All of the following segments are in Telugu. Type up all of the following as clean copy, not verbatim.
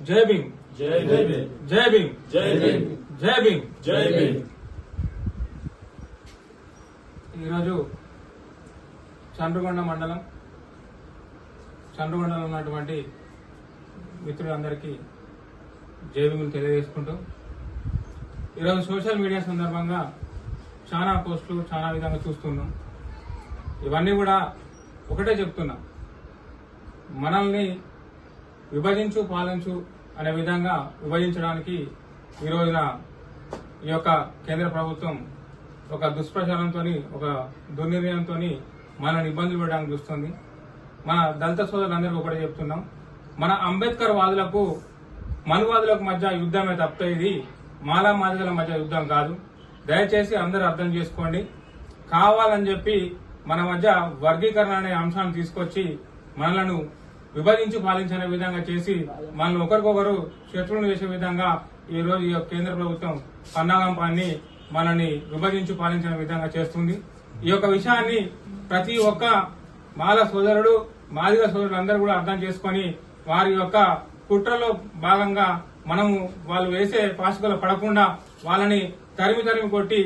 జై భీమ్ జై భీమ్ జై భీమ్ జై భీమ్ జై భీమ్ జై భీమ్. ఈరోజు చండ్రుగొండ మండలం ఉన్నటువంటి మిత్రులందరికీ జై భీములు తెలియజేసుకుంటూ ఈరోజు సోషల్ మీడియా సందర్భంగా చాలా పోస్టులు చాలా విధంగా చూస్తున్నాం. ఇవన్నీ కూడా ఒకటే చెప్తున్నా, మనల్ని విభజించు పాలించు అనే విధంగా విభజించడానికి ఈ రోజున ఈ యొక్క కేంద్ర ప్రభుత్వం ఒక దుష్ప్రచారంతో ఒక దుర్నిర్ణయంతో మనల్ని ఇబ్బందులు పెట్టడానికి చూస్తుంది. మన దళిత సోదరులందరికీ ఒకటే చెప్తున్నాం, మన అంబేద్కర్ వాదులకు మనువాదులకు మధ్య యుద్ధమే తప్ప ఇది మాలా మాదిగల మధ్య యుద్ధం కాదు. దయచేసి అందరూ అర్థం చేసుకోండి. కావాలని చెప్పి మన మధ్య వర్గీకరణ అనే అంశాన్ని తీసుకొచ్చి మనలను విభజించి పాలించే విధంగా చేసి మనల్ని ఒకరికొకరు శత్రువులు చేసే విధంగా ఈ రోజు ఈ కేంద్ర ప్రభుత్వం పన్నాగం పన్ని మనల్ని విభజించి పాలించిన విధంగా చేస్తుంది. ఈ యొక్క విషయాన్ని ప్రతి ఒక్క మాల సోదరుడు మాదిగ సోదరులు అందరూ కూడా అర్థం చేసుకుని వారి యొక్క కుట్రలో భాగంగా మనము వాళ్ళు వేసే పాశకులు పడకుండా వాళ్ళని తరిమి కొట్టి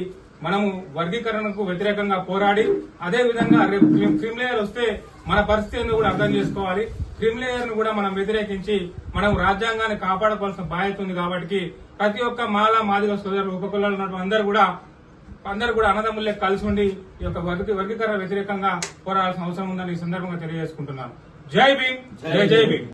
మనము వర్గీకరణకు వ్యతిరేకంగా పోరాడి అదే విధంగా రేపు క్రిమిలేయర్ వస్తే మన పరిస్థితిని కూడా అర్థం చేసుకోవాలి. క్రిమిలేయర్ ను కూడా మనం వ్యతిరేకించి మనం రాజ్యాంగాన్ని కాపాడుకోవాల్సిన బాధ్యత ఉంది. కాబట్టి ప్రతి ఒక్క మాల మాదిగ సోదరులు ఉపకులాలు ఉన్నటువంటి అందరూ కూడా అన్నదమ్ములే కలిసి ఉండి ఈ యొక్క వర్గీకరణ వ్యతిరేకంగా పోరాడాల్సిన అవసరం ఉందని ఈ సందర్భంగా తెలియజేసుకుంటున్నాను. జై భీమ్ జై జై భీమ్.